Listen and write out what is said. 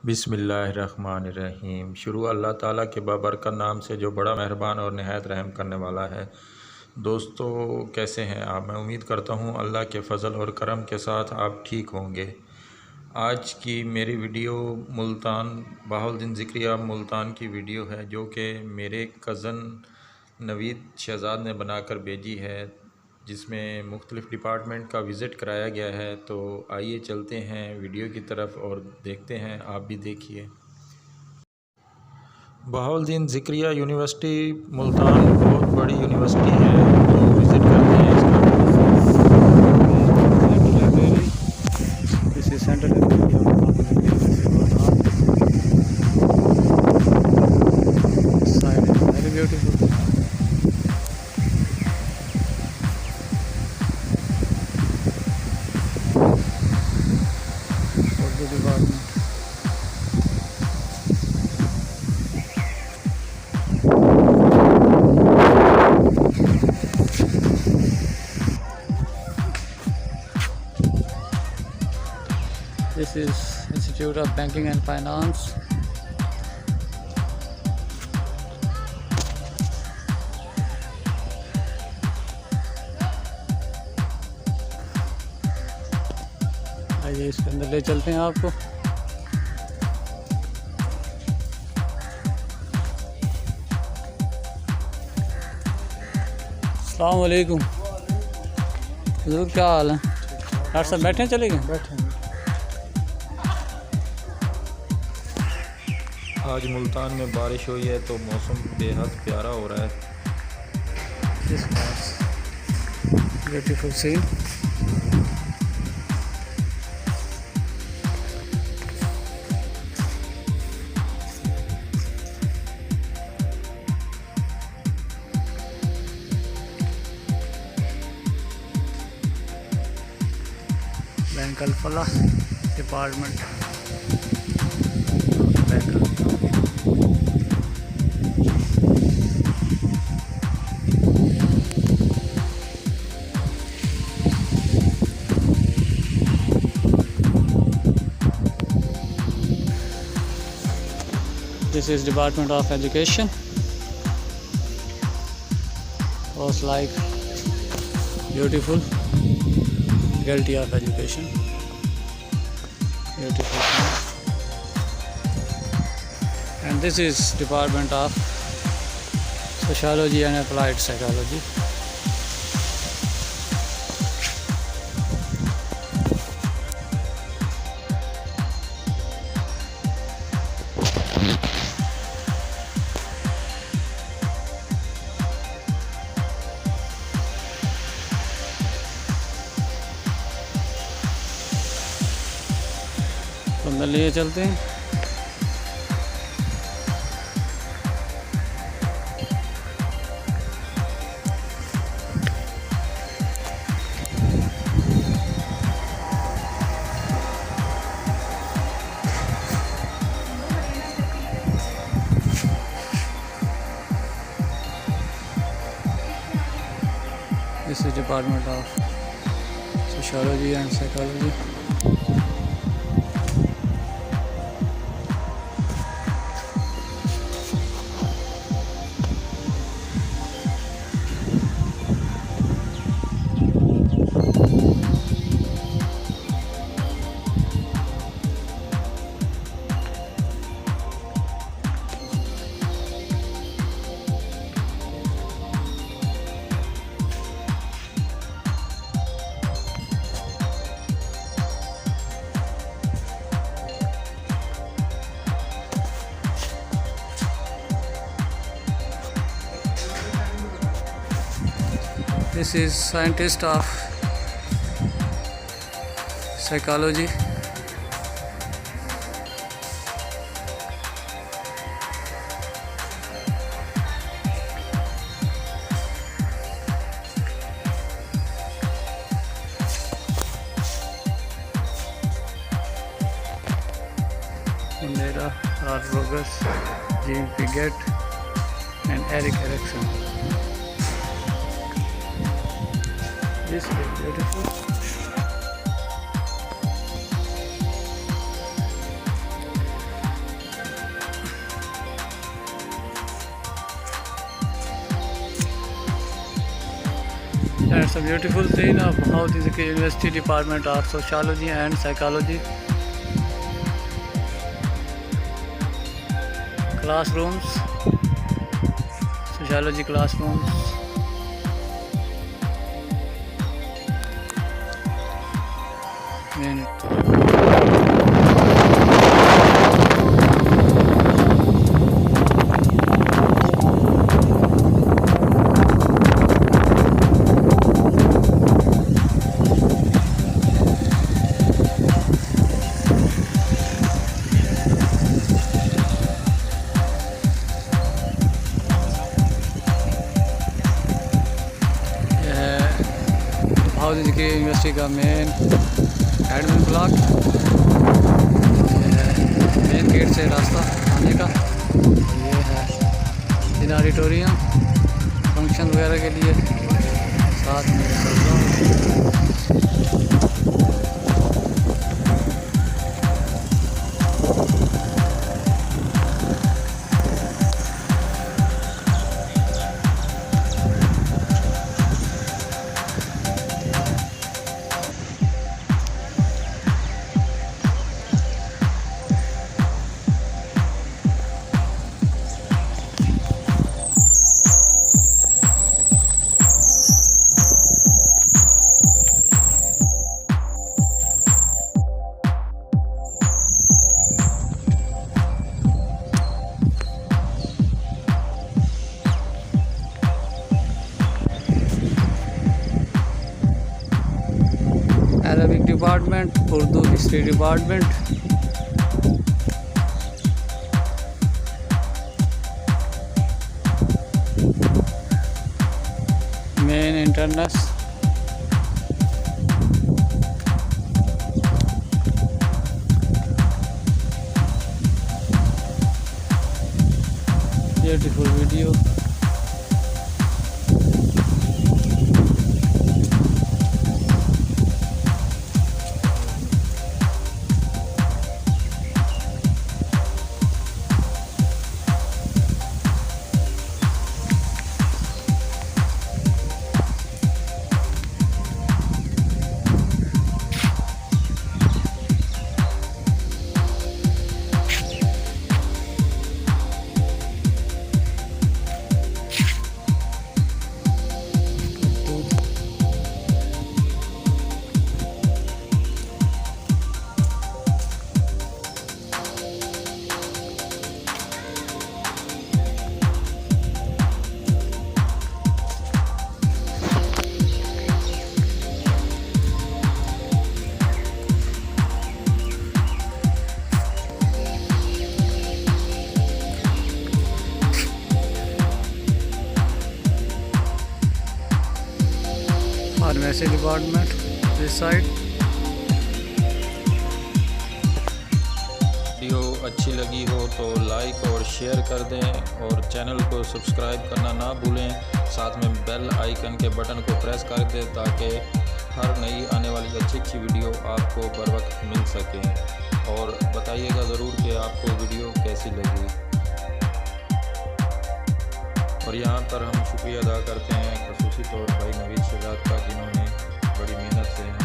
बिस्मिल्लाहिर्रहमानिर्रहीम। शुरू اللہ تعالیٰ کے بابرکت نام سے جو بڑا مہربان اور نہایت رحم کرنے والا ہے۔ دوستو کیسے ہیں آپ؟ میں امید کرتا ہوں اللہ کے فضل اور کرم کے ساتھ آپ ٹھیک ہوں گے۔ آج کی میری ویڈیو ملتان بہاؤالدین ذکریہ ملتان کی ویڈیو ہے، جو کہ میرے کزن نوید شہزاد نے بنا کر بھیجی ہے، جس میں مختلف ڈپارٹمنٹ کا وزٹ کرایا گیا ہے۔ تو آئیے چلتے ہیں ویڈیو کی طرف اور دیکھتے ہیں، آپ بھی دیکھیے۔ بہاؤالدین ذکریہ یونیورسٹی ملتان بہت بڑی یونیورسٹی ہے، تو وزٹ کرتے ہیں اس کا۔ This is Central Library of Bangladesh University, Multan. This side is very beautiful. Urdu department. This is Institute of Banking and Finance. آئیے اس کے اندر لے چلتے ہیں آپ کو۔ السلام علیکم حضور، کیا حال ہے؟ ڈاکٹر صاحب بیٹھے ہیں، چلے گئے؟ بیٹھے ہیں۔ آج ملتان میں بارش ہوئی ہے تو موسم بے حد پیارا ہو رہا ہے۔ This was beautiful scene. Bank Al-Falah department. Bank This is Department of Education. Was like beautiful faculty of education. Beautiful. And this is Department of Sociology and Applied Psychology. اندر لیے چلتے ہیں۔ This is Department of Sociology and Psychology. This is scientist of psychology. Indira Rodriguez, Jean Piaget, and Eric Erikson. This is beautiful. It's a beautiful thing of how the University Department of Sociology and Psychology classrooms, sociology classrooms. بہاؤ ذکر university کا مین admin block, main gate سے راستہ آنے کا. یہ ہے ان auditorium function وغیرہ کے لیے. ساتھ میں Arabic department, Urdu history department. Main entrance, beautiful video. Pharmacy department this side. Video اچھی لگی ہو تو لائک اور شیئر کر دیں اور چینل کو سبسکرائب کرنا نہ بھولیں. ساتھ میں بیل آئیکن کے بٹن کو پریس کر دیں تاکہ ہر نئی آنے والی اچھی ویڈیو آپ کو بر وقت مل سکے. اور بتائیے گا ضرور کہ آپ کو ویڈیو کیسی لگی. اور یہاں پر ہم شکریہ ادا کرتے ہیں خصوصی طور پر نوید شہزاد کا، جنہوں نے بڑی محنت سے